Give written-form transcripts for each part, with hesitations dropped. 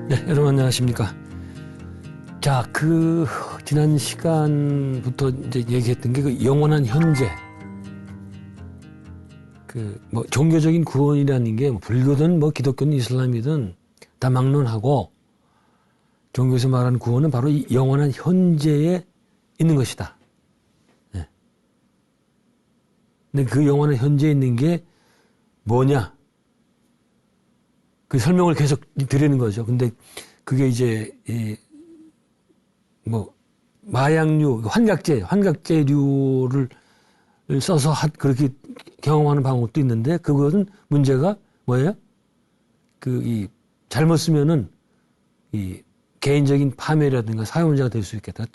네, 여러분 안녕하십니까. 자, 지난 시간부터 이제 얘기했던 게 그 영원한 현재. 종교적인 구원이라는 게 불교든 기독교든 이슬람이든 다 막론하고 종교에서 말하는 구원은 바로 이 영원한 현재에 있는 것이다. 네. 근데 그 영원한 현재에 있는 게 뭐냐? 그 설명을 계속 드리는 거죠. 근데 그게 이제, 마약류, 환각제류를 써서 그렇게 경험하는 방법도 있는데, 그것은 문제가 뭐예요? 잘못 쓰면은, 개인적인 파멸이라든가 사회 문제가 될 수 있겠다.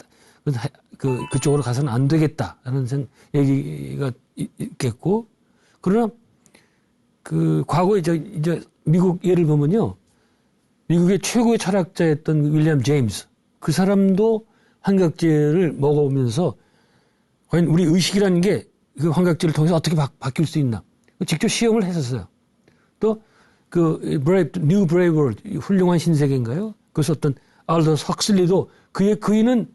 그쪽으로 가서는 안 되겠다라는 얘기가 있겠고, 그러나, 과거에 이제 미국 예를 보면요. 미국의 최고의 철학자였던 윌리엄 제임스. 그 사람도 환각제를 먹어보면서 과연 우리 의식이라는 게 그 환각제를 통해서 어떻게 바뀔 수 있나. 직접 시험을 했었어요. 또 New Brave World, 훌륭한 신세계인가요? 그래서 어떤 알더스 헉슬리도 그이는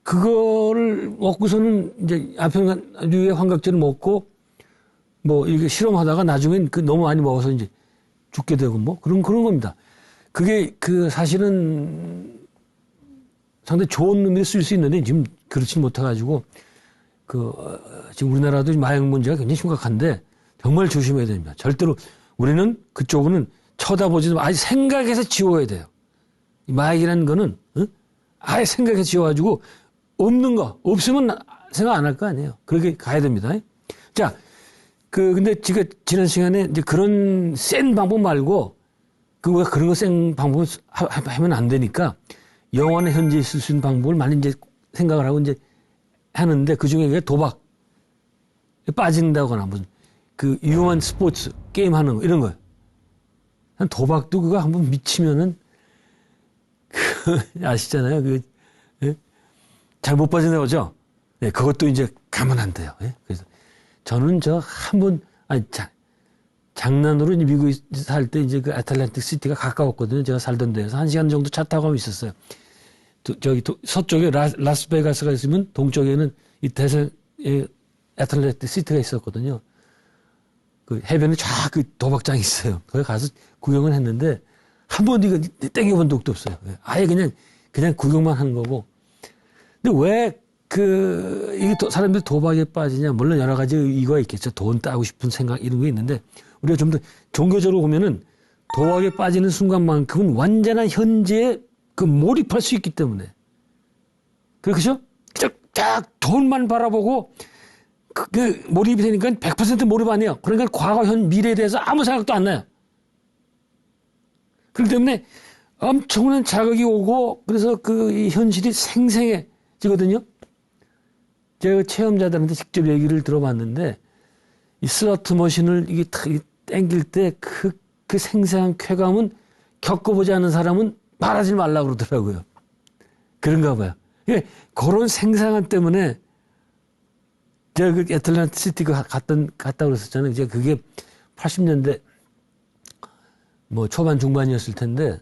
그거를 먹고서는 이제 아편류의 환각제를 먹고 이렇게 실험하다가 나중엔 너무 많이 먹어서 이제 죽게 되고 그런 겁니다. 그게 사실은 상당히 좋은 의미로 쓸 수 있는데 지금 그렇지 못해가지고 지금 우리나라도 마약 문제가 굉장히 심각한데 정말 조심해야 됩니다. 절대로 우리는 그쪽은 쳐다보지도 말고 아예 생각해서 지워야 돼요. 이 마약이라는 거는 아예 생각해서 지워가지고 없는 거 없으면 생각 안 할 거 아니에요. 그렇게 가야 됩니다. 자, 근데 지금 지난 시간에 이제 그런 센 방법 말고 그런 거 센 방법을 하면 안 되니까 영원한 현재에 있을 수 있는 방법을 많이 이제 생각을 하고 이제 하는데 그 중에 도박 빠진다거나 무슨 위험한 스포츠 게임 하는 거 이런 거요. 도박도 그거 한번 미치면은 아시잖아요. 잘 못 빠진다고 그러죠. 네, 그것도 이제 가면 안 돼요. 그래서 저는 장난으로 이제 미국에 살 때 이제 그 애틀랜틱 시티가 가까웠거든요. 제가 살던 데에서 1시간 정도 차 타고 가면 있었어요. 서쪽에 라스베가스가 있으면 동쪽에는 이 애틀랜틱 시티가 있었거든요. 그 해변에 쫙 도박장이 있어요. 거기 가서 구경을 했는데 한 번도 이거 땡겨본 적도 없어요. 아예 그냥 구경만 하는 거고. 근데 왜 이게 사람들이 도박에 빠지냐? 물론 여러 가지 이유가 있겠죠. 돈 따고 싶은 생각 이런 게 있는데 우리가 좀 더 종교적으로 보면은 도박에 빠지는 순간만큼은 완전한 현재에 몰입할 수 있기 때문에. 그렇죠? 딱 돈만 바라보고 몰입이 되니까 100% 몰입 아니에요. 그러니까 과거, 현, 미래에 대해서 아무 생각도 안 나요. 그렇기 때문에 엄청난 자극이 오고 그래서 이 현실이 생생해지거든요. 제가 체험자들한테 직접 얘기를 들어봤는데 이 슬로트 머신을 이게 땡길 때 그 생생한 쾌감은 겪어보지 않은 사람은 말하지 말라고 그러더라고요. 그런가 봐요. 그런 생생함 때문에 제가 애틀랜틱 시티 갔다고 그랬었잖아요. 이제 그게 80년대 초반 중반이었을 텐데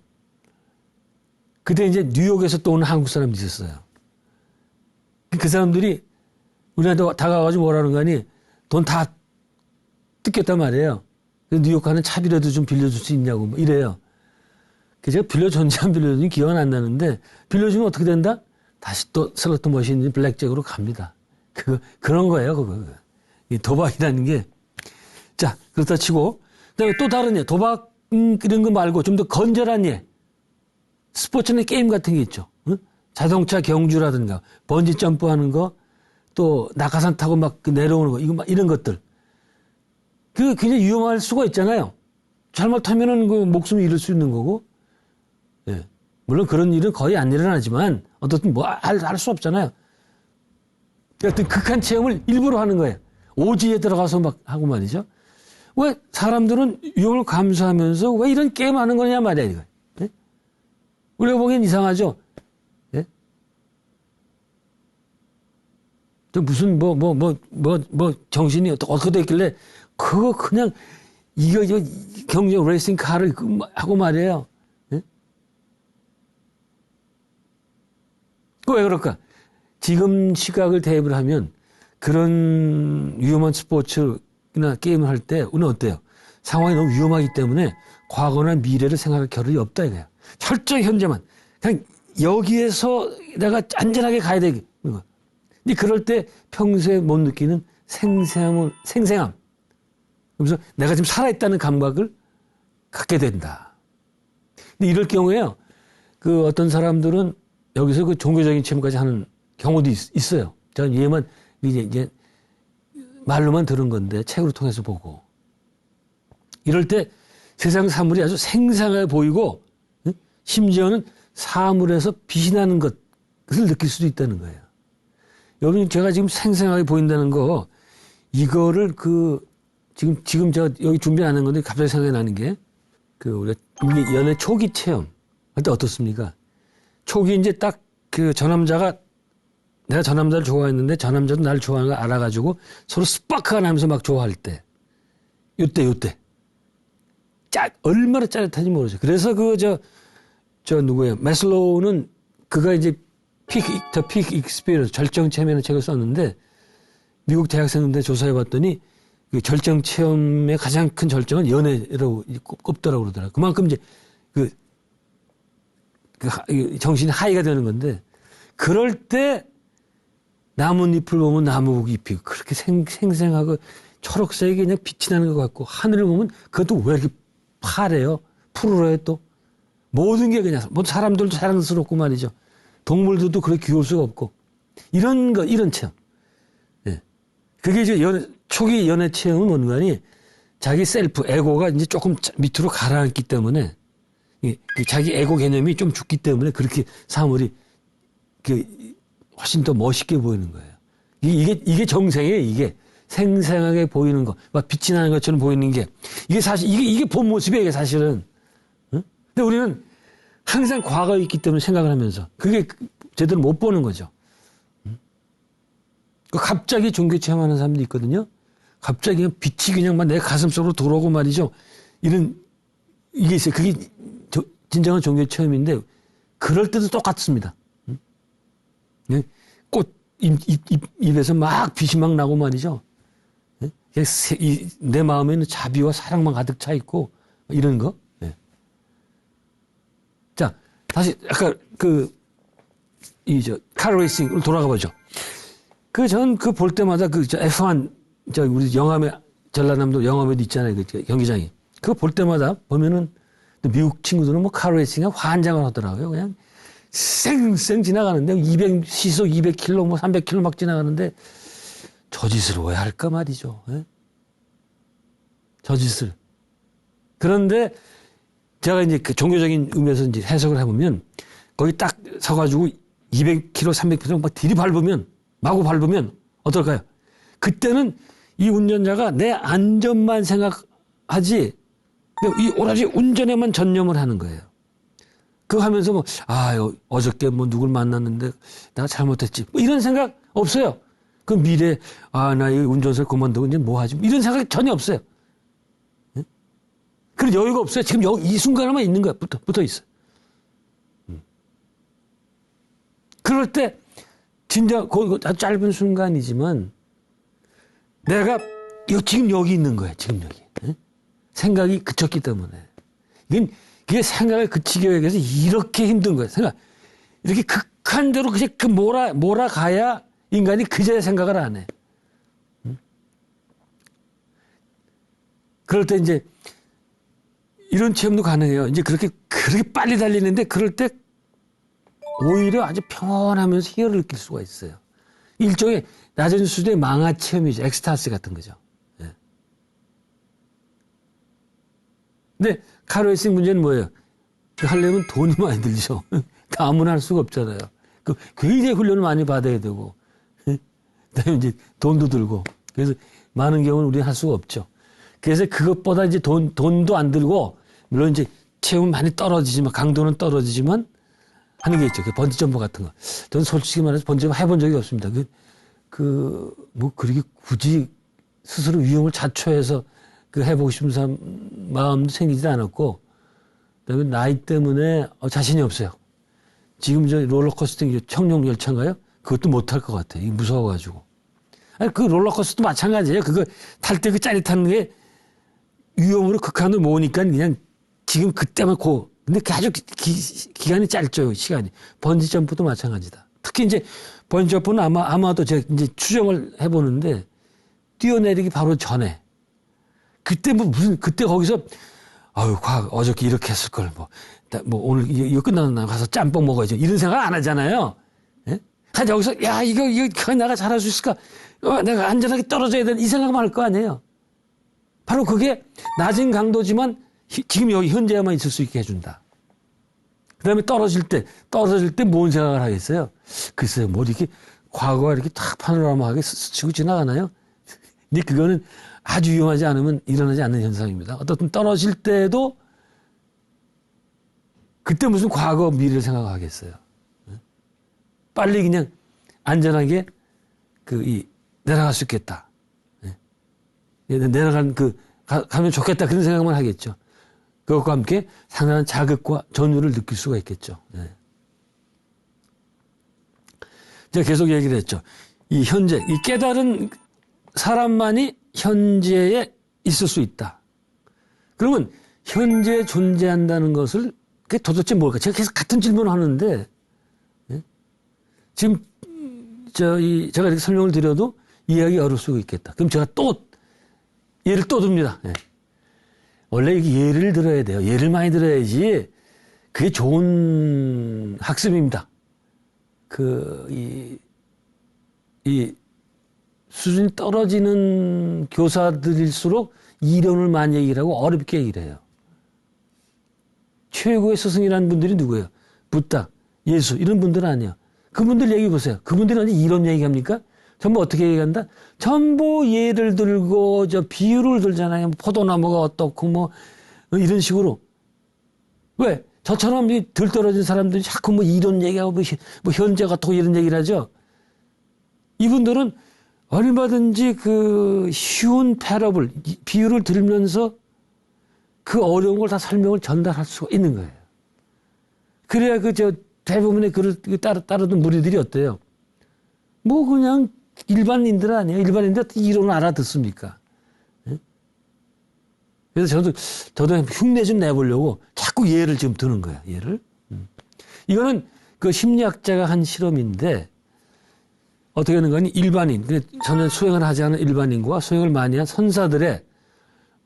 그때 이제 뉴욕에서 또 오는 한국 사람이 있었어요. 그 사람들이 우리한테 다가가가지고 뭐라는 거니 돈 다 뜯겼단 말이에요. 뉴욕 가는 차비라도 좀 빌려줄 수 있냐고 이래요. 제가 빌려줬는지 안 빌려줬는지 기억은 안 나는데 빌려주면 어떻게 된다? 다시 또 슬로트 머신 블랙잭으로 갑니다. 그런 거예요. 그거. 이 도박이라는 게. 자, 그렇다 치고 그다음에 또 다른 예. 도박 이런 거 말고 좀 더 건전한 예. 스포츠나 게임 같은 게 있죠. 응? 자동차 경주라든가 번지 점프하는 거 또 낙하산 타고 내려오는 거 이런 것들. 굉장히 위험할 수가 있잖아요. 잘못하면은 목숨을 잃을 수 있는 거고. 예. 물론 그런 일은 거의 안 일어나지만 어떻든 알 수 없잖아요. 어떤 극한 체험을 일부러 하는 거예요. 오지에 들어가서 하고 말이죠. 왜 사람들은 위험을 감수하면서 왜 이런 게임 하는 거냐 말이야, 이거. 예? 우리가 보기엔 이상하죠? 예? 또 무슨 정신이 어떻게 됐길래 그거 그냥 이거 경제 레이싱 카를 하고 말이에요. 예? 그 왜 그럴까? 지금 시각을 대입을 하면 그런 위험한 스포츠나 게임을 할 때 우리는 어때요? 상황이 너무 위험하기 때문에 과거나 미래를 생각할 겨를이 없다 이거야. 철저히 현재만. 그냥 여기에서 내가 안전하게 가야 돼. 근데 그럴 때 평소에 못 느끼는 생생함. 그래서 내가 지금 살아있다는 감각을 갖게 된다. 근데 이럴 경우에요. 그 어떤 사람들은 여기서 그 종교적인 체험까지 하는 경우도 있어요. 저는 얘만 이제 말로만 들은 건데 책으로 통해서 보고. 이럴 때 세상 사물이 아주 생생하게 보이고 심지어는 사물에서 빛이 나는 것을 느낄 수도 있다는 거예요. 여러분 제가 지금 생생하게 보인다는 거 이거를 지금 제가 여기 준비 안 한 건데 갑자기 생각이 나는 게 우리 연애 초기 체험 할 때 어떻습니까? 초기 이제 딱 그 저 남자가 내가 저 남자를 좋아했는데 저 남자도 나를 좋아하는 걸 알아가지고 서로 스파크가 나면서 막 좋아할 때 요때 얼마나 짜릿한지 모르죠. 그래서 누구예요? 매슬로우는 그가 이제 더 픽 익스피리언스 절정 체험이라는 책을 썼는데 미국 대학생들한테 조사해 봤더니 그 절정 체험의 가장 큰 절정은 연애라고 꼽더라고 그러더라고요. 그만큼 이제 정신이 하이가 되는 건데 그럴 때 나뭇잎을 보면 나무잎이 그렇게 생생하고 초록색이 그냥 빛이 나는 것 같고 하늘을 보면 그것도 왜 이렇게 파래요? 푸르러요 또? 모든 게 그냥 뭐 사람들도 사랑스럽고 말이죠. 동물들도 그렇게 귀여울 수가 없고 이런 체험. 예. 그게 이제 초기 연애 체험은 뭔가니 자기 셀프 에고가 이제 조금 밑으로 가라앉기 때문에 자기 에고 개념이 좀 죽기 때문에 그렇게 사물이 훨씬 더 멋있게 보이는 거예요. 이게 정생이에요. 이게 생생하게 보이는 거, 막 빛이 나는 것처럼 보이는 게 이게 사실 이게 본 모습이에요. 이게 사실은. 응? 근데 우리는 항상 과거에 있기 때문에 생각을 하면서 그게 제대로 못 보는 거죠. 응? 갑자기 종교 체험하는 사람도 있거든요. 갑자기 그냥 빛이 그냥 막 내 가슴 속으로 들어오고 말이죠. 이게 있어요. 그게 진정한 종교 체험인데 그럴 때도 똑같습니다. 응? 꽃 입에서 막 빛이 막 나고 말이죠. 내 마음에는 자비와 사랑만 가득 차 있고 이런 거. 네. 자, 다시 아까 카레이싱으로 돌아가 보죠. 전 볼 때마다 F1 우리 영암에 전라남도 영암에도 있잖아요. 그 경기장이. 그거 볼 때마다 보면은 미국 친구들은 뭐 카레이싱에 환장을 하더라고요. 그냥 쌩쌩 지나가는데 시속 200km 뭐 300km 막 지나가는데 저 짓을 왜 할까 말이죠. 예? 저 짓을. 그런데 제가 이제 그 종교적인 의미에서 이제 해석을 해보면 거기 딱 서가지고 200km, 300km 막 마구 밟으면 어떨까요? 그때는 이 운전자가 내 안전만 생각하지 이 오로지 운전에만 전념을 하는 거예요. 그거 하면서 어저께 누굴 만났는데 내가 잘못했지. 이런 생각 없어요. 그 미래, 나 이 운전석을 그만두고 이제 뭐 하지? 이런 생각이 전혀 없어요. 네? 그런 여유가 없어요. 지금 이 순간에만 있는 거야. 붙어 있어. 그럴 때, 진짜, 아주 짧은 순간이지만, 내가 지금 여기 있는 거야. 지금 여기. 네? 생각이 그쳤기 때문에. 이게 생각을 그치기 위해서 이렇게 힘든 거야. 이렇게 극한대로 그냥 몰아가야 인간이 그제야 생각을 안 해. 그럴 때 이제 이런 체험도 가능해요. 이제 그렇게 빨리 달리는데 그럴 때 오히려 아주 평온하면서 희열을 느낄 수가 있어요. 일종의 낮은 수준의 망아 체험이죠. 엑스타시 같은 거죠. 네. 근데 카레이싱 문제는 뭐예요? 하려면 돈이 많이 들죠. 다 아무나 할 수가 없잖아요. 굉장히 훈련을 많이 받아야 되고. 그다음에 이제 돈도 들고. 그래서 많은 경우는 우리는 할 수가 없죠. 그래서 그것보다 이제 돈도 안 들고, 물론 이제 체험은 많이 떨어지지만, 강도는 떨어지지만, 하는 게 있죠. 번지점프 같은 거. 저는 솔직히 말해서 번지점프 해본 적이 없습니다. 그렇게 굳이 스스로 위험을 자초해서 해보고 싶은 마음도 생기지 않았고, 그다음에 나이 때문에 자신이 없어요. 지금 저 롤러코스터 청룡 열차인가요? 그것도 못할 것 같아. 이 무서워가지고. 아니, 그 롤러코스터도 마찬가지예요. 그거 탈 때 그 짜릿한 게 위험으로 극한으로 모으니까 그냥 지금 그때만 근데 아주 기간이 짧죠, 시간이. 번지 점프도 마찬가지다. 특히 이제 번지 점프는 아마도 제가 이제 추정을 해보는데 뛰어내리기 바로 전에 그때 그때 거기서 아유, 과학 어저께 이렇게 했을 걸 오늘 이거 끝나고 나 가서 짬뽕 먹어야지 이런 생각 안 하잖아요. 예? 한 여기서 야 이거 내가 잘할 수 있을까? 내가 안전하게 떨어져야 되는 이 생각만 할 거 아니에요. 바로 그게 낮은 강도지만 지금 여기 현재에만 있을 수 있게 해준다. 그다음에 떨어질 때 뭔 생각을 하겠어요? 글쎄요, 이렇게 과거가 이렇게 탁 파노라마하게 스치고 지나가나요? 근데 그거는 아주 위험하지 않으면 일어나지 않는 현상입니다. 어떻든 떨어질 때도 그때 무슨 과거 미래를 생각하겠어요. 빨리 그냥 안전하게 내려갈 수 있겠다. 가면 좋겠다 그런 생각만 하겠죠. 그것과 함께 상당한 자극과 전율을 느낄 수가 있겠죠. 제가 계속 얘기를 했죠. 이 깨달은 사람만이 현재에 있을 수 있다. 그러면 현재에 존재한다는 것을 그게 도대체 뭘까? 제가 계속 같은 질문을 하는데 지금 제가 이렇게 설명을 드려도 이해하기 어려울 수 있겠다. 그럼 제가 예를 또 듭니다. 원래 예를 들어야 돼요. 예를 많이 들어야지 그게 좋은 학습입니다. 수준이 떨어지는 교사들일수록 이론을 많이 얘기를 하고 어렵게 얘기를 해요. 최고의 스승이라는 분들이 누구예요? 붓다, 예수 이런 분들은 아니에요. 그분들 얘기 보세요. 그분들은 언제 이론 얘기합니까? 전부 어떻게 얘기한다? 전부 예를 들고 비유를 들잖아요. 포도나무가 어떻고 이런 식으로. 왜? 저처럼 덜 떨어진 사람들이 자꾸 이런 얘기하고 현재가 어떻고 이런 얘기를 하죠. 이분들은 얼마든지 쉬운 패러블, 비유를 들으면서 그 어려운 걸 다 설명을 전달할 수가 있는 거예요. 그래야 대부분의 글을 따르던 무리들이 어때요? 그냥 일반인들 아니에요. 일반인들 이론을 알아듣습니까? 그래서 저도 흉내 좀 내보려고 자꾸 예를 지금 드는 거야, 예를. 이거는 심리학자가 한 실험인데 어떻게 하는 거니? 일반인, 전혀 수행을 하지 않은 일반인과 수행을 많이 한 선사들의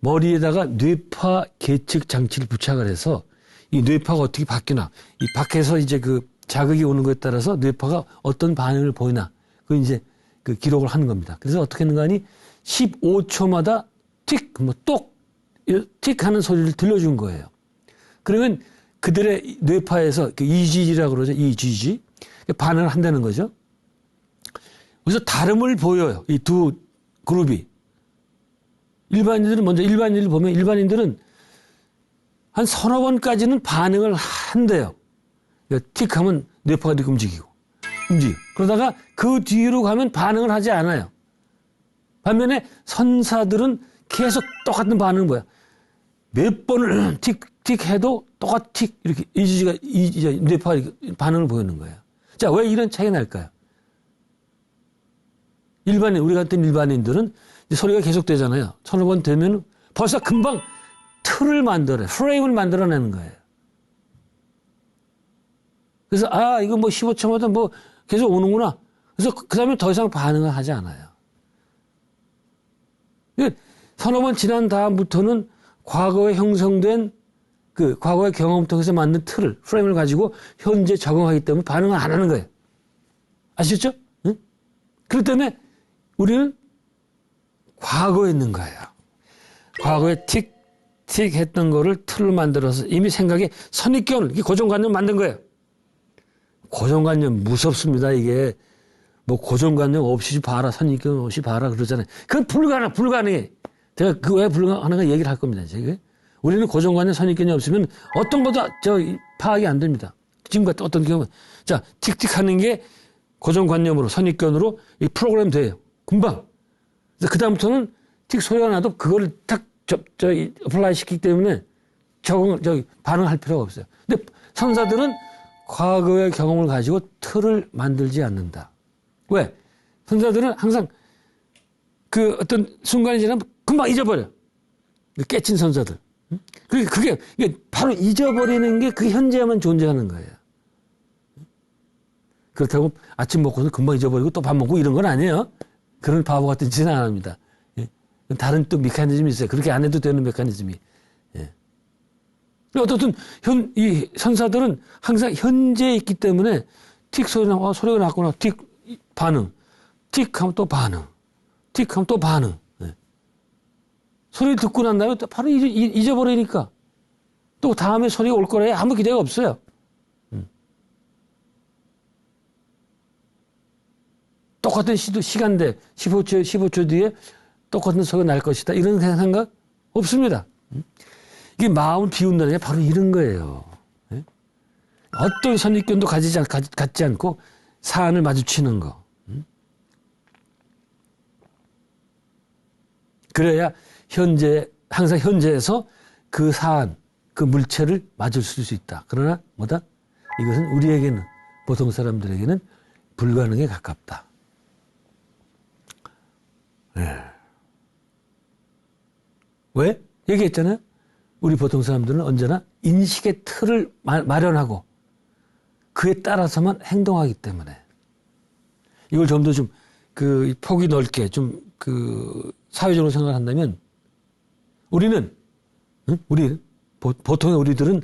머리에다가 뇌파 계측 장치를 부착을 해서 이 뇌파가 어떻게 바뀌나, 이 밖에서 이제 자극이 오는 것에 따라서 뇌파가 어떤 반응을 보이나, 이제 기록을 하는 겁니다. 그래서 어떻게 하는 거니? 15초마다 틱 하는 소리를 들려준 거예요. 그러면 그들의 뇌파에서 EGG라고 그러죠. EGG. 반응을 한다는 거죠. 그래서 다름을 보여요. 이 두 그룹이. 일반인들을 보면 일반인들은 한 서너 번까지는 반응을 한대요. 틱 하면 뇌파가 이렇게 움직이고. 그러다가 그 뒤로 가면 반응을 하지 않아요. 반면에 선사들은 계속 똑같은 반응은 뭐야? 몇 번을 틱 해도 똑같이 이렇게 뇌파 반응을 보이는 거예요. 자, 왜 이런 차이가 날까요? 우리 같은 일반인들은 소리가 계속 되잖아요. 서너 번 되면 벌써 금방 틀을 프레임을 만들어내는 거예요. 그래서, 이거 15초마다 계속 오는구나. 그래서 그 다음에 더 이상 반응을 하지 않아요. 서너 번 지난 다음부터는 과거에 형성된 과거의 경험을 통해서 만든 프레임을 가지고 현재 적응하기 때문에 반응을 안 하는 거예요. 아시겠죠? 응? 그렇기 때문에 우리는 과거에 있는 거예요. 과거에 틱 했던 거를 틀로 만들어서 이미 생각에 선입견을, 고정관념 만든 거예요. 고정관념 무섭습니다, 이게. 고정관념 없이 봐라, 선입견 없이 봐라, 그러잖아요. 그건 불가능해. 제가 왜 불가능한가 얘기를 할 겁니다, 지금. 우리는 고정관념, 선입견이 없으면 어떤 것도 파악이 안 됩니다. 지금과 어떤 경우. 자, 틱틱 하는 게 고정관념으로, 선입견으로 이 프로그램 돼요. 금방. 그다음부터는 틱 소리가 나도 그거를 딱 어플라이 시키기 때문에 반응할 필요가 없어요. 근데 선사들은 과거의 경험을 가지고 틀을 만들지 않는다. 왜? 선사들은 항상 그 어떤 순간이 지나면 금방 잊어버려. 깨친 선사들. 그게 바로 잊어버리는 게 그 현재에만 존재하는 거예요. 그렇다고 아침 먹고서 금방 잊어버리고 또 밥 먹고 이런 건 아니에요. 그런 바보 같은 짓은 안 합니다. 예. 다른 또 메커니즘이 있어요. 그렇게 안 해도 되는 메커니즘이. 예. 어떻든 이 선사들은 항상 현재에 있기 때문에 틱 소리가 났구나. 틱 반응. 틱 하면 또 반응. 틱 하면 또 반응. 예. 소리 듣고 난 다음에 또 바로 잊어버리니까 또 다음에 소리가 올 거래 아무 기대가 없어요. 똑같은 시간대 15초 뒤에 똑같은 소리가 날 것이다. 이런 생각 없습니다. 이게 마음을 비운다는 게 바로 이런 거예요. 예? 어떤 선입견도 갖지 않고 사안을 마주치는 거. 그래야 항상 현재에서 그 사안, 그 물체를 맞을 수 있다. 그러나 뭐다? 이것은 우리에게는, 보통 사람들에게는 불가능에 가깝다. 네. 왜? 얘기했잖아요. 우리 보통 사람들은 언제나 인식의 틀을 마련하고 그에 따라서만 행동하기 때문에 이걸 좀 더 폭이 넓게 사회적으로 생각한다면 보통의 우리들은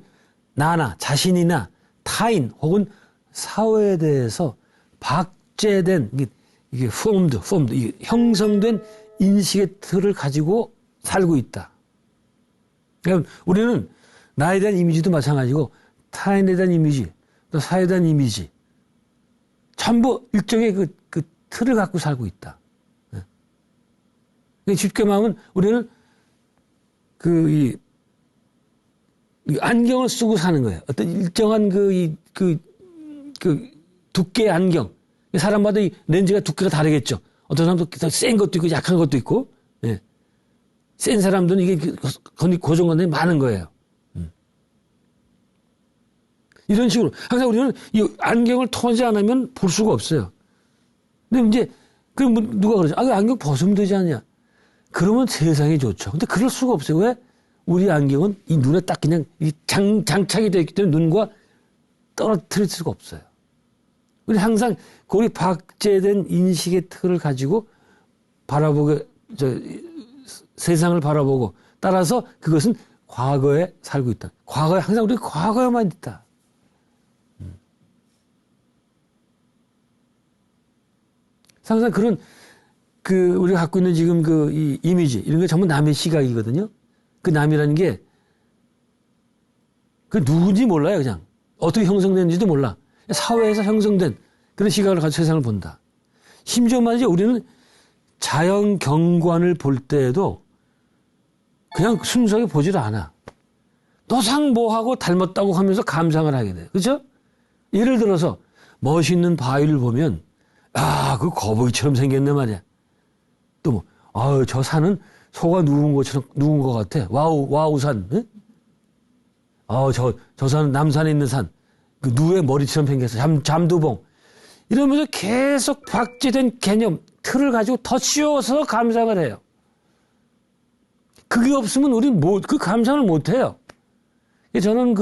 나나 자신이나 타인 혹은 사회에 대해서 박제된 이게 형성된 인식의 틀을 가지고 살고 있다. 그러니까 우리는 나에 대한 이미지도 마찬가지고 타인에 대한 이미지, 또 사회에 대한 이미지 전부 일종의 그 틀을 갖고 살고 있다. 쉽게 말하면 우리는 이 안경을 쓰고 사는 거예요. 어떤 일정한 두께의 안경. 사람마다 이 렌즈가 두께가 다르겠죠. 어떤 사람도 더 센 것도 있고 약한 것도 있고, 예. 센 사람들은 이게 고정관념이 많은 거예요. 이런 식으로 항상 우리는 이 안경을 통하지 않으면 볼 수가 없어요. 근데 이제 그럼 누가 그러죠? 안경 벗으면 되지 않냐? 그러면 세상이 좋죠. 근데 그럴 수가 없어요. 왜? 우리 안경은 이 눈에 딱 그냥 장착이 되어 있기 때문에 눈과 떨어뜨릴 수가 없어요. 우리 항상 우리 박제된 인식의 틀을 가지고 세상을 바라보고 따라서 그것은 과거에 살고 있다. 항상 우리 과거에만 있다. 항상 그런 우리가 갖고 있는 지금 이 이미지 이런 게 전부 남의 시각이거든요. 그 남이라는 게 누군지 몰라요. 그냥 어떻게 형성됐는지도 몰라. 사회에서 형성된 그런 시각을 가지고 세상을 본다. 심지어 말이죠. 우리는 자연 경관을 볼 때에도 그냥 순수하게 보질 않아. 노상모하고 닮았다고 하면서 감상을 하게 돼요. 그렇죠? 예를 들어서 멋있는 바위를 보면 그 거북이처럼 생겼네 말이야. 또 저 산은 소가 누운 것 같아. 와우산. 응? 저 산은 남산에 있는 산. 그 누의 머리처럼 생겼어. 잠두봉. 이러면서 계속 박제된 개념, 틀을 가지고 더 씌워서 감상을 해요. 그게 없으면 우리는 그 감상을 못 해요. 저는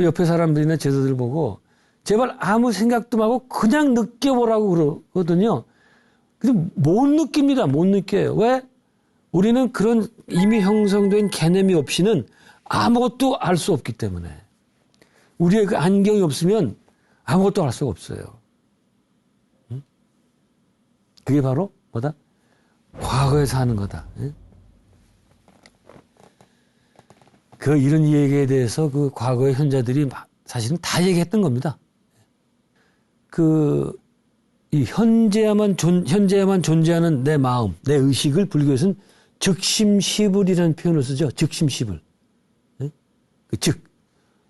옆에 사람들이나 제자들 보고 제발 아무 생각도 말고 그냥 느껴보라고 그러거든요. 근데 못 느낍니다. 못 느껴요. 왜? 우리는 그런 이미 형성된 개념이 없이는 아무것도 알 수 없기 때문에. 우리의 그 안경이 없으면 아무것도 알 수가 없어요. 그게 바로 뭐다? 과거에 사는 거다. 이런 얘기에 대해서 과거의 현자들이 사실은 다 얘기했던 겁니다. 이 현재에만 존재하는 내 마음, 내 의식을 불교에서는 즉심시불이라는 표현을 쓰죠. 즉심시불. 즉,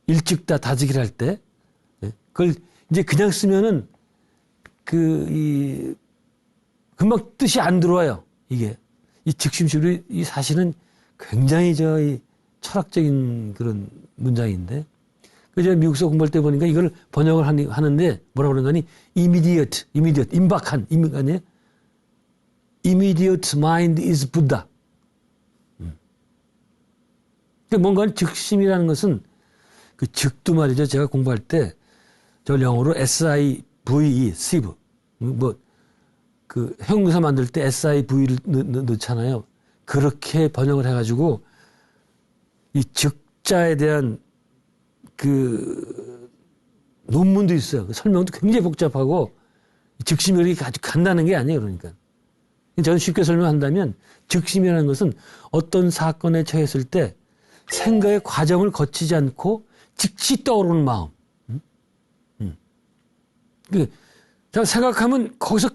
일즉다 다즉이라 할 때, 그걸 이제 그냥 쓰면은 금방 뜻이 안 들어와요. 이게. 이 즉심시불이 사실은 굉장히 철학적인 그런 문장인데, 그저 미국서 공부할 때 보니까 이걸 번역을 하는데 뭐라고 그러는 거니? immediate, 임박한, 아니에요? immediate mind is Buddha. 그러니까 뭔가 즉심이라는 것은 그 즉도 말이죠. 제가 공부할 때 저 영어로 SIVE, sieve. 뭐, 그 형용사 만들 때 SIV를 넣잖아요. 그렇게 번역을 해가지고 이 즉자에 대한 그 논문도 있어요. 그 설명도 굉장히 복잡하고 즉심이 그렇게 아주 간단한 게 아니에요. 그러니까. 저는 쉽게 설명한다면 즉심이라는 것은 어떤 사건에 처했을 때 생각의 과정을 거치지 않고 즉시 떠오르는 마음. 제가 생각하면 거기서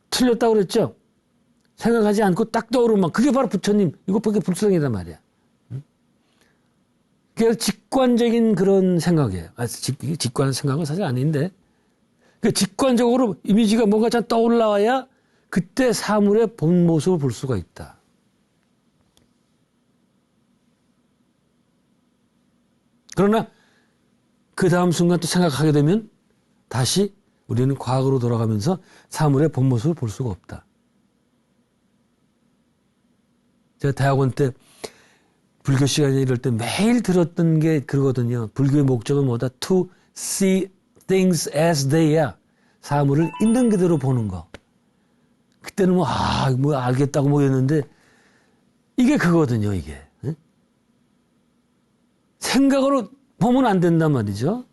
틀렸다고 그랬죠. 생각하지 않고 딱 떠오르는 마음. 그게 바로 부처님. 이것밖에 불성이란 말이야. 그게 직관적인 그런 생각이에요. 직관 생각은 사실 아닌데. 직관적으로 이미지가 뭔가 잘 떠올라와야 그때 사물의 본 모습을 볼 수가 있다. 그러나 그 다음 순간 또 생각하게 되면 다시 우리는 과거로 돌아가면서 사물의 본 모습을 볼 수가 없다. 제가 대학원 때 불교 시간에 이럴 때 매일 들었던 게 그거거든요. 불교의 목적은 뭐다? To see things as they are. 사물을 있는 그대로 보는 거. 그때는 뭐 알겠다고 모였는데 이게 그거거든요, 이게. 응? 생각으로 보면 안 된단 말이죠.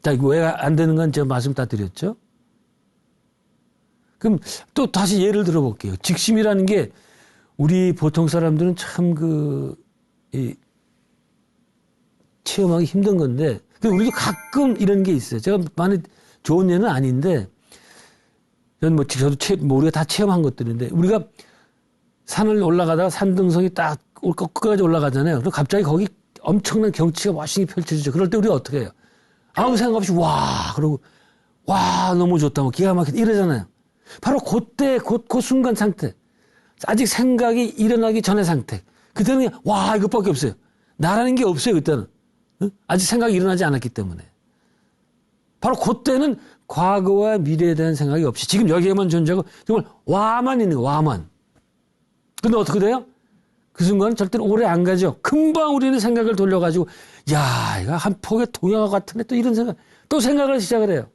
자, 이거 왜 안 되는 건 제가 말씀 다 드렸죠? 그럼 또 다시 예를 들어볼게요. 직심이라는 게 우리 보통 사람들은 참 체험하기 힘든 건데, 우리도 가끔 이런 게 있어요. 제가 많이 좋은 예는 아닌데, 저는 저도 우리가 다 체험한 것들인데, 우리가 산을 올라가다가 산등성이 딱 끝까지 올라가잖아요. 그럼 갑자기 거기 엄청난 경치가 멋있게 펼쳐지죠. 그럴 때 우리가 어떻게 해요? 아무 생각 없이 그러고 너무 좋다, 뭐 기가 막히다 이러잖아요. 바로 그때 그 순간 상태, 아직 생각이 일어나기 전의 상태. 그때는 이것밖에 없어요. 나라는 게 없어요. 그때는 아직 생각이 일어나지 않았기 때문에. 바로 그때는 과거와 미래에 대한 생각이 없이 지금 여기에만 존재하고 정말 와만 있는 거예요. 와만. 근데 어떻게 돼요? 그 순간은 절대로 오래 안 가죠. 금방 우리는 생각을 돌려가지고 이거 한 폭의 동양화 같은데 또 이런 또 생각을 시작을 해요.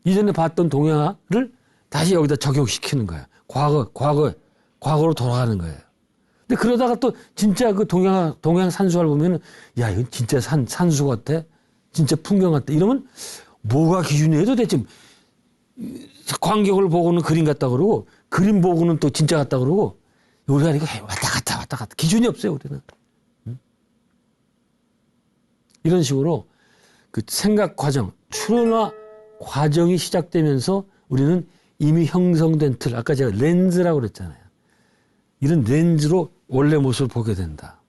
이전에 봤던 동양화를 다시 여기다 적용시키는 거예요. 과거로 돌아가는 거예요. 근데 그러다가 또 진짜 그 동양 산수화를 보면은 이건 진짜 산수 같아? 진짜 풍경 같아? 이러면 뭐가 기준이에요 도대체? 광경을 보고는 그림 같다 그러고 그림 보고는 또 진짜 같다 그러고 우리가 이거 왔다 갔다 기준이 없어요 우리는. 이런 식으로 그 생각 과정, 출현화 과정이 시작되면서 우리는 이미 형성된 틀, 아까 제가 렌즈라고 그랬잖아요. 이런 렌즈로 원래 모습을 보게 된다.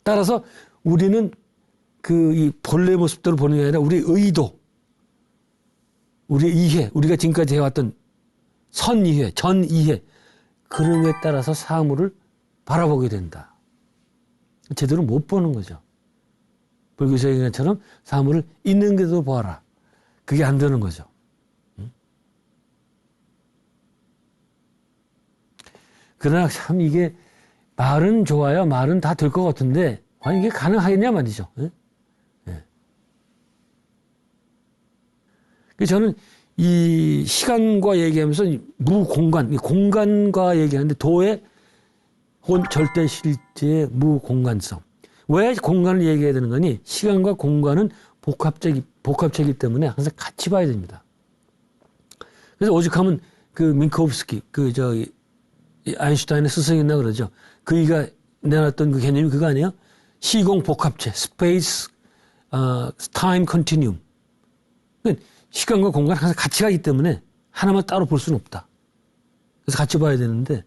따라서 우리는 이 본래 모습대로 보는 게 아니라 우리의 의도, 우리의 이해, 우리가 지금까지 해왔던 선이해, 전이해, 그런 거에 따라서 사물을 바라보게 된다. 제대로 못 보는 거죠. 불교에서 얘기한 것처럼 사물을 있는 그대로 보아라. 그게 안 되는 거죠. 그러나 참 이게 말은 좋아요. 말은 다 될 것 같은데 과연 이게 가능하겠냐 말이죠. 저는 이 시간과 얘기하면서 공간과 얘기하는데 도의 절대 실제의 무공간성. 왜 공간을 얘기해야 되는 거니? 시간과 공간은 복합체이기 때문에 항상 같이 봐야 됩니다. 그래서 오죽하면 민코프스키, 아인슈타인의 스승이나 그러죠. 그이가 내놨던 그 개념이 그거 아니에요? 시공 복합체, space, time continuum. 시간과 공간은 항상 같이 가기 때문에 하나만 따로 볼 수는 없다. 그래서 같이 봐야 되는데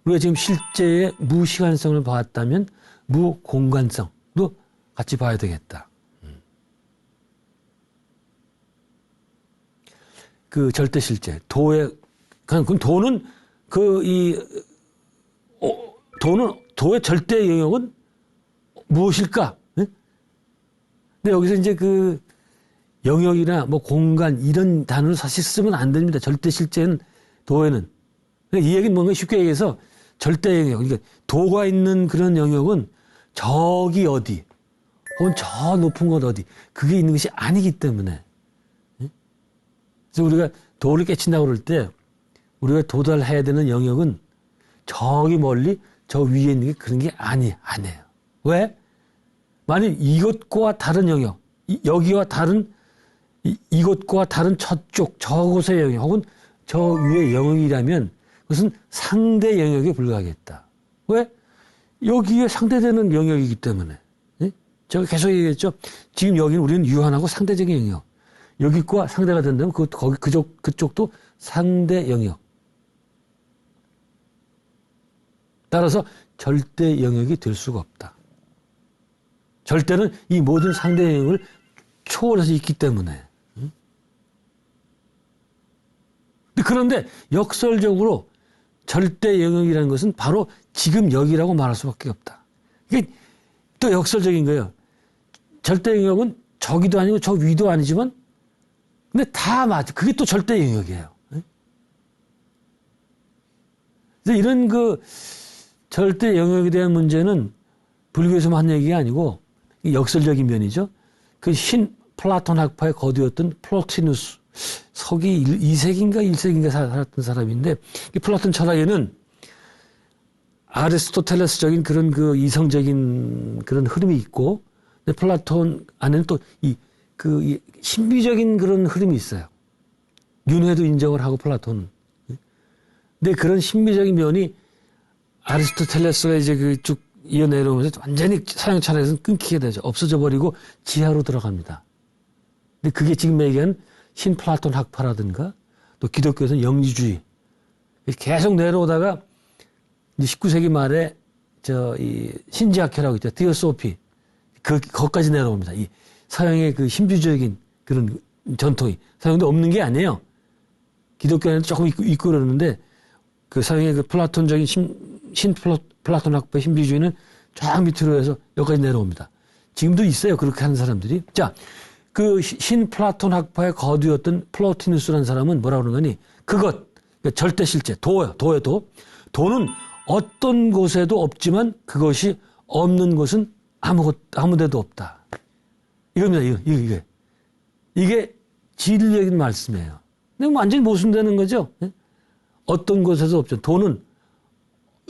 우리가 지금 실제의 무시간성을 봤다면 무공간성도 같이 봐야 되겠다. 그 절대 실제, 그럼 도는 도의 절대 영역은 무엇일까? 네? 근데 여기서 이제 그 영역이나 뭐 공간 이런 단어를 사실 쓰면 안 됩니다. 절대 실제는 도에는. 이 얘기는 뭔가 쉽게 얘기해서 절대 영역, 그러니까 도가 있는 그런 영역은 저기 어디, 혹은 저 높은 곳 어디, 그게 있는 것이 아니기 때문에. 그래서 우리가 도를 깨친다고 그럴 때 우리가 도달해야 되는 영역은 저기 멀리 저 위에 있는 게 그런 게 아니에요. 왜? 만약 이것과 다른 영역, 여기와 다른 이것과 다른 저쪽, 저곳의 영역, 혹은 저 위의 영역이라면 그것은 상대 영역에 불과하겠다. 왜? 여기에 상대되는 영역이기 때문에. 예? 제가 계속 얘기했죠. 지금 여기는 우리는 유한하고 상대적인 영역. 여기과 상대가 된다면 그쪽도 상대 영역. 따라서 절대 영역이 될 수가 없다. 절대는 이 모든 상대 영역을 초월해서 있기 때문에. 그런데 역설적으로 절대 영역이라는 것은 바로 지금 여기라고 말할 수밖에 없다. 이게 또 역설적인 거예요. 절대 영역은 저기도 아니고 저 위도 아니지만 근데 다 맞아. 그게 또 절대 영역이에요. 그래서 이런 그 절대 영역에 대한 문제는 불교에서만 한 얘기가 아니고 역설적인 면이죠. 그 신 플라톤 학파의 거두였던 플로티누스 서기 2세기인가 1세기인가 살았던 사람인데 이 플라톤 철학에는 아리스토텔레스적인 그런 그 이성적인 그런 흐름이 있고 근데 플라톤 안에는 또 이 신비적인 그런 흐름이 있어요. 윤회도 인정을 하고 플라톤은. 근데 그런 신비적인 면이 아리스토텔레스가 이제 그 쭉 이어내려오면서 완전히 서양 철학에서는 끊기게 되죠. 없어져 버리고 지하로 들어갑니다. 근데 그게 지금 얘기한 신플라톤 학파라든가 또 기독교에서는 영지주의 계속 내려오다가 이제 19세기 말에 이 신지학회라고 있죠. 디오소피 거기까지 내려옵니다. 이 서양의 그 신비주의적인 그런 전통이 서양도 없는 게 아니에요. 기독교에는 조금 있고 그러는데 그 서양의 그 플라톤적인 플라톤 학파의 신비주의는 쫙 밑으로 해서 여기까지 내려옵니다. 지금도 있어요. 그렇게 하는 사람들이. 자, 그 신플라톤 학파의 거두였던 플로티누스라는 사람은 뭐라고 그러느니 그것, 그러니까 절대 실제, 도예요. 도. 도는 어떤 곳에도 없지만 그것이 없는 곳은 아무 데도 없다. 이겁니다. 이게 진리적인 말씀이에요. 근데 완전히 모순되는 거죠. 어떤 곳에도 없죠. 도는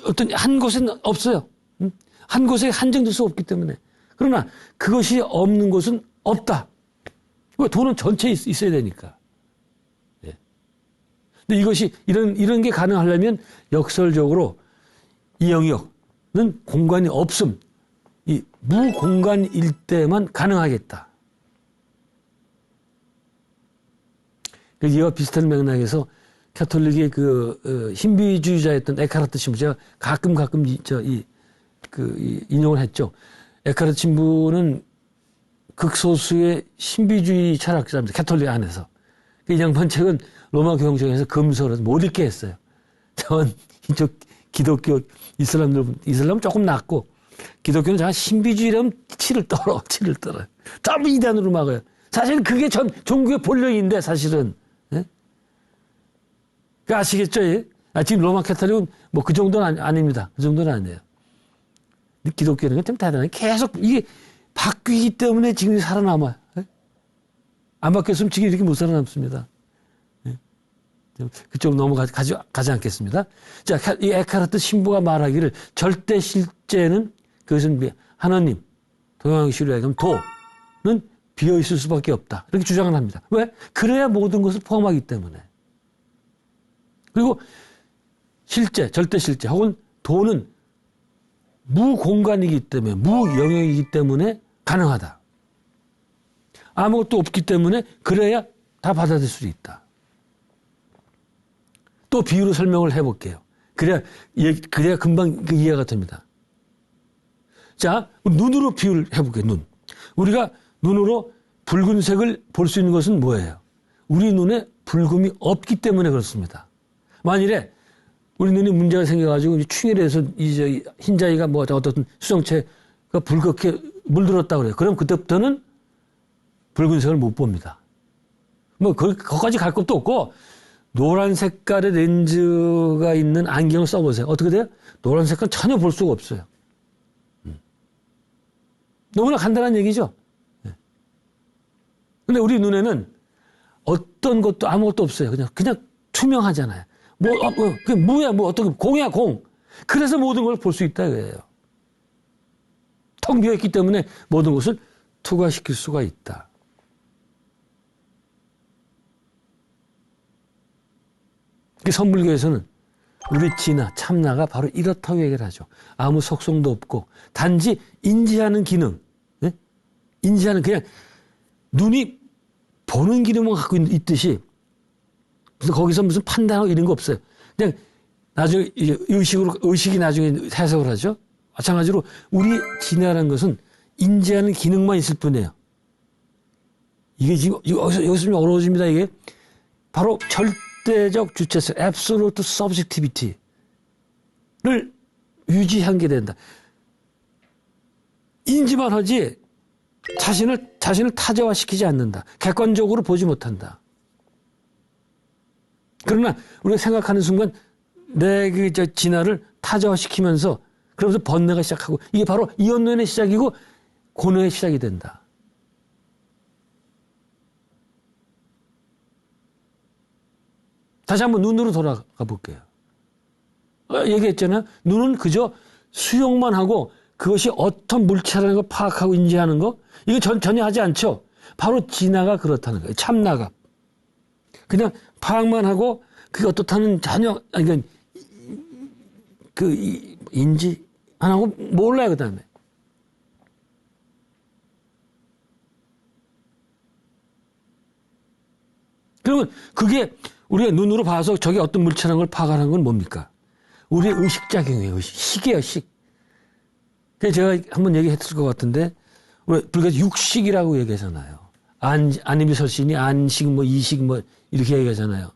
어떤 한 곳에는 없어요. 한 곳에 한정될 수 없기 때문에. 그러나 그것이 없는 곳은 없다. 도는 전체에 있어야 되니까. 예. 근데 이것이 이런 게 가능하려면 역설적으로 이 영역은 공간이 없음, 이 무공간일 때만 가능하겠다. 이와 비슷한 맥락에서 캐톨릭의 그 신비주의자였던 에카르트 신부 제가 가끔 인용을 했죠. 에카르트 신부는 극소수의 신비주의 철학자입니다. 캐톨릭 안에서. 이 양반 책은 로마 교황청에서 금서로 못 읽게 했어요. 전 이쪽 기독교 이슬람은 조금 낫고 기독교는 제가 신비주의라면 치를 떨어요. 전부 이단으로 막아요. 사실 그게 전 종교의 본령인데 사실은. 예? 그 아시겠죠? 예? 지금 로마 캐톨릭은 뭐 그 정도는 아닙니다. 그 정도는 아니에요. 근데 기독교는 좀 대단해. 계속 이게 바뀌기 때문에 지금 살아남아요. 예? 안 바뀌었으면 지금 이렇게 못 살아남습니다. 예? 그쪽 넘어가지 않겠습니다. 자, 이 에카르트 신부가 말하기를 절대 실제는 그것은 하나님, 동양시로 얘기하면 도는 비어 있을 수밖에 없다. 이렇게 주장을 합니다. 왜? 그래야 모든 것을 포함하기 때문에. 그리고 절대 실제 혹은 도는 무공간이기 때문에 무영역이기 때문에 가능하다. 아무것도 없기 때문에 그래야 다 받아들일 수 있다. 또 비유로 설명을 해볼게요. 그래야 금방 그 이해가 됩니다. 자, 눈으로 비유를 해볼게요. 눈. 우리가 눈으로 붉은색을 볼 수 있는 것은 뭐예요? 우리 눈에 붉음이 없기 때문에 그렇습니다. 만일에 우리 눈에 문제가 생겨가지고 충혈해서 이제 흰자위가 뭐 어떤 수정체가 붉게 물들었다 그래요. 그럼 그때부터는 붉은색을 못 봅니다. 뭐 거기까지 갈 것도 없고 노란 색깔의 렌즈가 있는 안경을 써보세요. 어떻게 돼요? 노란 색깔 전혀 볼 수가 없어요. 너무나 간단한 얘기죠. 근데 우리 눈에는 어떤 것도 아무것도 없어요. 그냥 투명하잖아요. 그게 뭐야, 어떤 공이야, 공. 그래서 모든 걸 볼 수 있다, 이거예요. 텅 비어있기 때문에 모든 것을 투과시킬 수가 있다. 선불교에서는 우리 진화, 참나가 바로 이렇다고 얘기를 하죠. 아무 속성도 없고 단지 인지하는 기능, 네? 인지하는 그냥 눈이 보는 기능만 갖고 있듯이 그래서 거기서 무슨 판단하고 이런 거 없어요. 그냥 나중에 이제 의식이 나중에 해석을 하죠. 마찬가지로 우리 진화라는 것은 인지하는 기능만 있을 뿐이에요. 이게 지금 여기서 좀 어려워집니다. 이게 바로 절대적 주체성, absolute subjectivity를 유지하게 된다. 인지만 하지 자신을 타자화시키지 않는다. 객관적으로 보지 못한다. 그러나 우리가 생각하는 순간 내 진화를 타자화시키면서 그러면서 번뇌가 시작하고 이게 바로 이혼론의 시작이고 고뇌의 시작이 된다. 다시 한번 눈으로 돌아가 볼게요. 얘기했잖아요. 눈은 그저 수용만 하고 그것이 어떤 물체라는 걸 파악하고 인지하는 거 이거 전혀 하지 않죠. 바로 진화가 그렇다는 거예요. 참나가. 그냥 파악만 하고 그게 어떻다는 전혀 그러니까 인지 안 하고 몰라요. 그다음에. 그러면 그게 우리가 눈으로 봐서 저게 어떤 물체라는 걸 파악하는 건 뭡니까? 우리의 의식작용이에요. 식이에요. 식. 그래서 제가 한번 얘기했을 것 같은데 우리 불교에서 육식이라고 얘기하잖아요. 안이미설신이 안식 이식 이렇게 얘기하잖아요.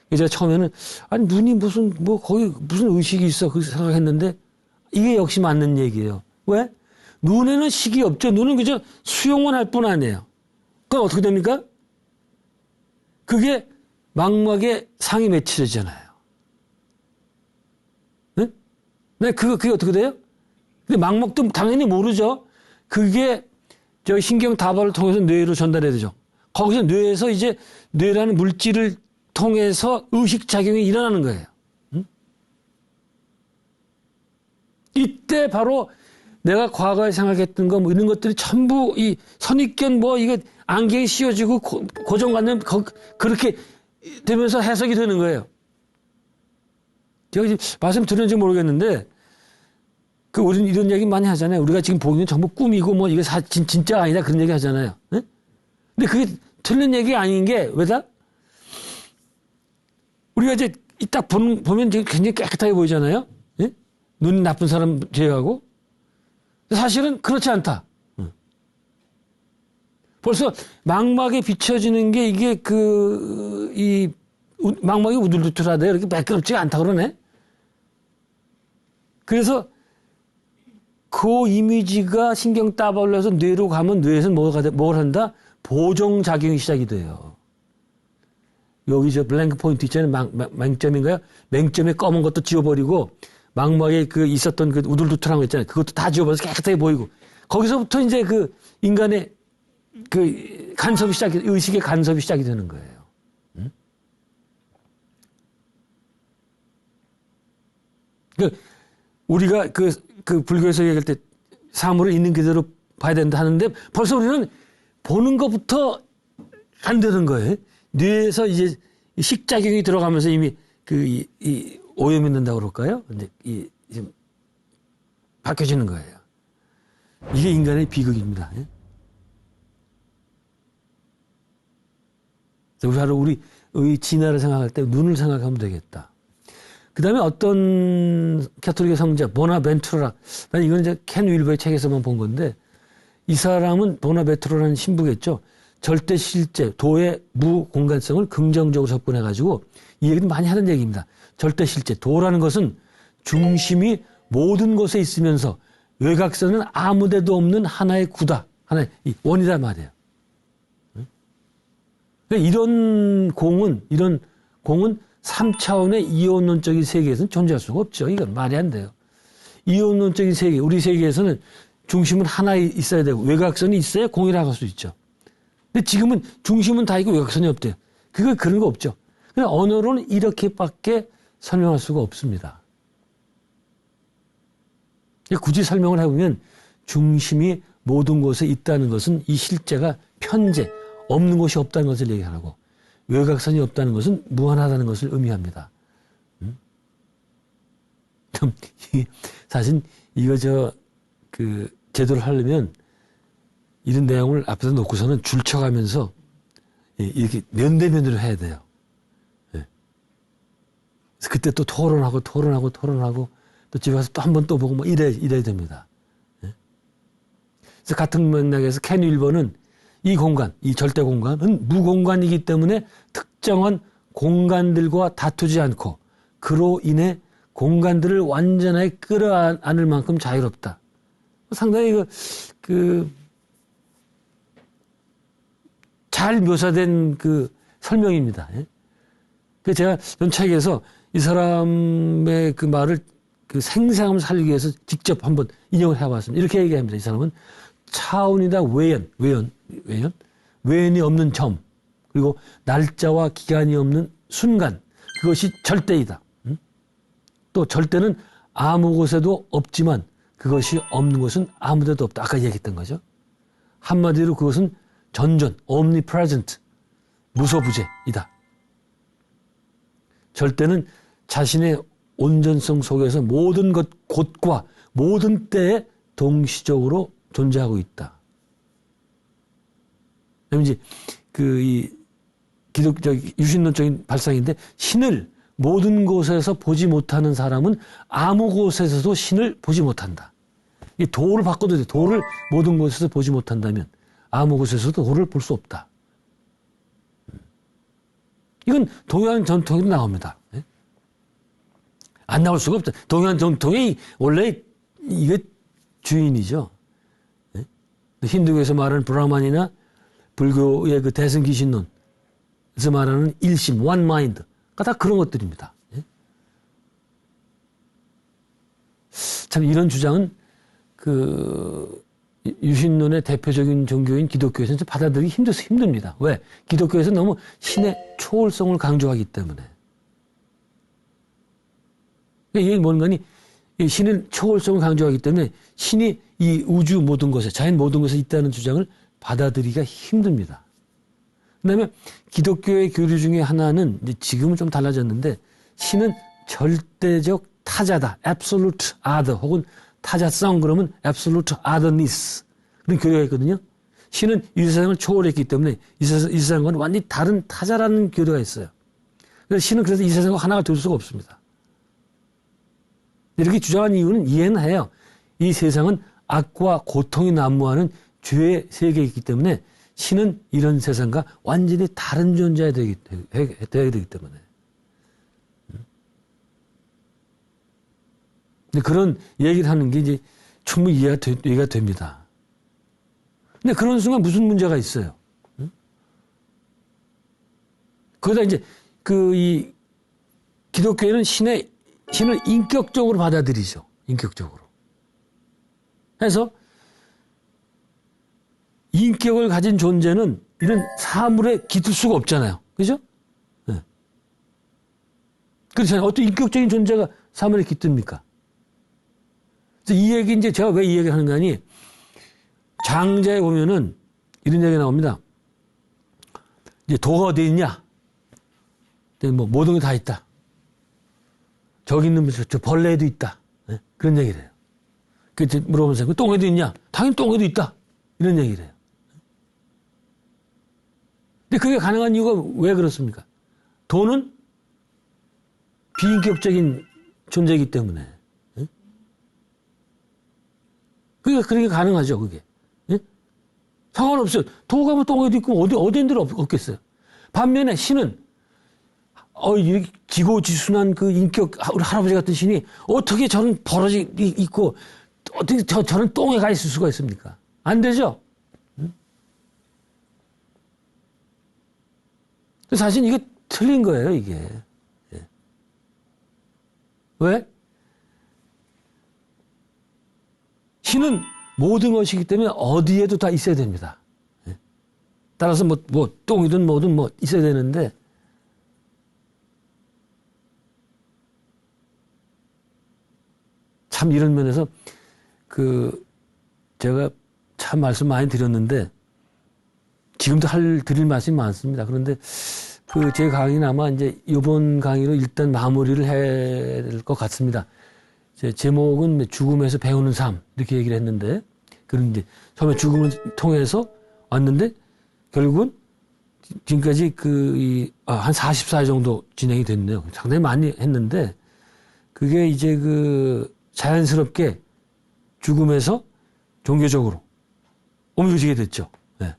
그래서 제가 처음에는 아니 눈이 거기 무슨 의식이 있어 그렇게 생각했는데 이게 역시 맞는 얘기예요. 왜? 눈에는 식이 없죠. 눈은 그저 수용만 할 뿐 아니에요. 그럼 어떻게 됩니까? 그게 망막의 상이 맺혀지잖아요. 네? 네, 그게 어떻게 돼요? 근데 망막도 당연히 모르죠. 그게 저희 신경 다발을 통해서 뇌로 전달해야 되죠. 거기서 뇌에서 이제 뇌라는 물질을 통해서 의식작용이 일어나는 거예요. 이때 바로 내가 과거에 생각했던 거 이런 것들이 전부 이 선입견 이거 안경이 씌워지고 고정관념 그렇게 되면서 해석이 되는 거예요. 제가 지금 말씀 드렸는지 모르겠는데 우리는 이런 얘기 많이 하잖아요. 우리가 지금 보기는 전부 꿈이고 이게 진짜 아니다 그런 얘기 하잖아요. 네? 근데 그게 틀린 얘기 아닌 게 왜다? 우리가 이제 딱 보면 굉장히 깨끗하게 보이잖아요. 네? 눈이 나쁜 사람 제외하고. 사실은 그렇지 않다. 벌써 망막에 비춰지는 게 이게 망막이 우둘두툴하대. 이렇게 매끄럽지가 않다 그러네. 그래서 그 이미지가 신경 따발려서 뇌로 가면 뇌에서 뭘 한다? 보정작용이 시작이 돼요. 여기 블랭크 포인트 있잖아요. 맹점인가요? 맹점에 검은 것도 지워버리고 망막에 있었던 우둘두툴한 거 있잖아요. 그것도 다 지워버려서 깨끗하게 보이고 거기서부터 이제 인간의 간섭이 의식의 간섭이 시작이 되는 거예요. 우리가 불교에서 얘기할 때 사물을 있는 그대로 봐야 된다 하는데 벌써 우리는 보는 것부터 안 되는 거예요. 뇌에서 이제 식작용이 들어가면서 이미 오염이 된다고 그럴까요? 이제 바뀌어지는 거예요. 이게 인간의 비극입니다. 바로 우리 진화를 생각할 때 눈을 생각하면 되겠다. 그 다음에 어떤 캐톨릭의 성자, 보나벤투라. 난 이건 이제 켄 윌버의 책에서만 본 건데, 이 사람은 보나벤투라라는 신부겠죠. 절대 실제, 도의 무공간성을 긍정적으로 접근해가지고, 이 얘기도 많이 하는 얘기입니다. 절대 실제. 도라는 것은 중심이 모든 곳에 있으면서 외곽선은 아무데도 없는 하나의 구다. 하나의 원이다 말이에요. 이런 공은 3차원의 이원론적인 세계에서는 존재할 수가 없죠. 이건 말이 안 돼요. 이원론적인 세계, 우리 세계에서는 중심은 하나 있어야 되고 외곽선이 있어야 공이라고 할 수 있죠. 근데 지금은 중심은 다 있고 외곽선이 없대요. 그런 거 없죠. 그냥 언어로는 이렇게밖에 설명할 수가 없습니다. 굳이 설명을 해보면 중심이 모든 곳에 있다는 것은 이 실제가 편재, 없는 곳이 없다는 것을 얘기하고 외곽선이 없다는 것은 무한하다는 것을 의미합니다. 사실 이거 제도를 하려면 이런 내용을 앞에서 놓고서는 줄쳐가면서 이렇게 면대면으로 해야 돼요. 그래서 그때 또 토론하고 또 집에 가서 또 한 번 또 보고 뭐 이래야 됩니다. 그래서 같은 맥락에서 켄 윌버는 이 공간, 이 절대 공간은 무공간이기 때문에 특정한 공간들과 다투지 않고 그로 인해 공간들을 완전하게 끌어안을 만큼 자유롭다. 상당히 잘 묘사된 설명입니다. 그 제가 전 책에서 이 사람의 그 말을 생생함을 살리기 위해서 직접 한번 인용을 해봤습니다. 이렇게 얘기합니다. 이 사람은 차원이다 외연이 없는 점, 그리고 날짜와 기간이 없는 순간, 그것이 절대이다. 또 절대는 아무 곳에도 없지만 그것이 없는 곳은 아무 데도 없다. 아까 얘기했던 거죠. 한마디로 그것은 전전, omnipresent, 무소부재이다. 절대는 자신의 온전성 속에서 모든 곳과 모든 때에 동시적으로 존재하고 있다. 이제 유신론적인 발상인데, 신을 모든 곳에서 보지 못하는 사람은 아무 곳에서도 신을 보지 못한다. 이 도를 바꿔도 돼. 도를 모든 곳에서 보지 못한다면 아무 곳에서도 도를 볼 수 없다. 이건 동양 전통에도 나옵니다. 안 나올 수가 없다. 동양 전통이 원래 이게 주인이죠. 힌두교에서 말하는 브라만이나 불교의 대승기신론에서 말하는 일심, one mind. 다 그런 것들입니다. 참 이런 주장은 유신론의 대표적인 종교인 기독교에서는 받아들이기 힘듭니다. 왜? 기독교에서 너무 신의 초월성을 강조하기 때문에. 이게 뭔가니 신의 초월성을 강조하기 때문에 신이 이 우주 모든 곳에, 자연 모든 곳에 있다는 주장을 받아들이기가 힘듭니다. 그다음에 기독교의 교리 중에 하나는 이제 지금은 좀 달라졌는데, 신은 절대적 타자다, absolute other, 혹은 타자성, 그러면 absolute otherness, 그런 교리가 있거든요. 신은 이 세상을 초월했기 때문에 이 세상과는 완전히 다른 타자라는 교리가 있어요. 그래서 신은 이 세상과 하나가 될 수가 없습니다. 이렇게 주장한 이유는 이해는 해요. 이 세상은 악과 고통이 난무하는 죄의 세계이기 때문에 신은 이런 세상과 완전히 다른 존재가 되어야 되기 때문에. 근데 그런 얘기를 하는 게 이제 충분히 이해가 됩니다. 근데 그런 순간 무슨 문제가 있어요? 거기다 이제 이 기독교에는 신을 인격적으로 받아들이죠. 인격적으로. 그래서 인격을 가진 존재는 이런 사물에 깃들 수가 없잖아요. 그죠? 네. 그렇잖아요. 어떤 인격적인 존재가 사물에 깃듭니까? 그래서 이 얘기 이제 제가 왜 이 얘기를 하는가 하니, 장자에 보면은 이런 얘기가 나옵니다. 이제 도가 어디 있냐? 뭐 모든 게 다 있다. 저기 있는 저 벌레도 있다. 네? 그런 얘기를 해요. 그래서 물어보면서 똥에도 있냐? 당연히 똥에도 있다. 이런 얘기를 해요. 근데 그게 가능한 이유가 왜 그렇습니까? 도는 비인격적인 존재이기 때문에. 네? 그게 가능하죠, 그게. 네? 상관없어요. 도가 뭐 똥에도 있고 어디에도 없겠어요. 반면에 신은 이렇게 지고지순한 그 인격 우리 할아버지 같은 신이 어떻게 저런 버러지 있고 어떻게 저런 똥에 가 있을 수가 있습니까? 안 되죠. 사실 이게 틀린 거예요, 이게. 예. 왜? 신은 모든 것이기 때문에 어디에도 다 있어야 됩니다. 예. 따라서 똥이든 뭐든 있어야 되는데, 참 이런 면에서 제가 참 말씀 많이 드렸는데, 지금도 드릴 말씀이 많습니다. 그런데 제 강의는 아마 이제 이번 강의로 일단 마무리를 해야 될 것 같습니다. 제 제목은 죽음에서 배우는 삶 이렇게 얘기를 했는데, 그런 이제 처음에 죽음을 통해서 왔는데 결국은 지금까지 한 44회 정도 진행이 됐네요. 상당히 많이 했는데 그게 이제 자연스럽게 죽음에서 종교적으로 옮겨지게 됐죠. 네.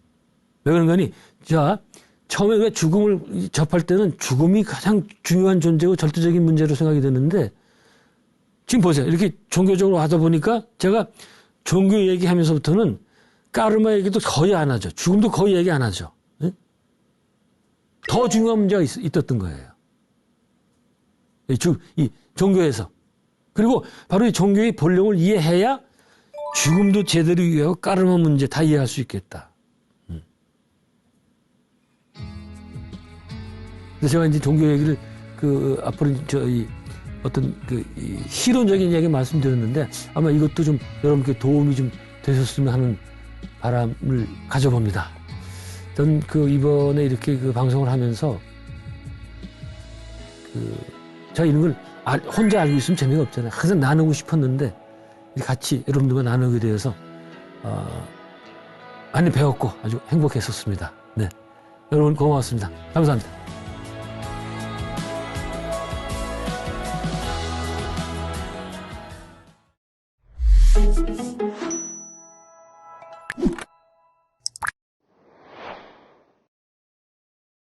왜 그런 거니? 자, 처음에 왜 죽음을 접할 때는 죽음이 가장 중요한 존재고 절대적인 문제로 생각이 되는데, 지금 보세요. 이렇게 종교적으로 하다 보니까 제가 종교 얘기하면서부터는 까르마 얘기도 거의 안 하죠. 죽음도 거의 얘기 안 하죠. 네? 더 중요한 문제가 있었던 거예요. 이 종교에서. 그리고 바로 이 종교의 본령을 이해해야 죽음도 제대로 이해하고 까르마 문제 다 이해할 수 있겠다. 그래서 제가 이제 종교 얘기를 앞으로 어떤 이 실론적인 얘기 말씀드렸는데 아마 이것도 좀 여러분께 도움이 좀 되셨으면 하는 바람을 가져봅니다. 저는 이번에 이렇게 방송을 하면서 제가 이런 걸 혼자 알고 있으면 재미가 없잖아요. 항상 나누고 싶었는데 같이 여러분들과 나누게 되어서 많이 배웠고 아주 행복했었습니다. 네, 여러분 고맙습니다. 감사합니다.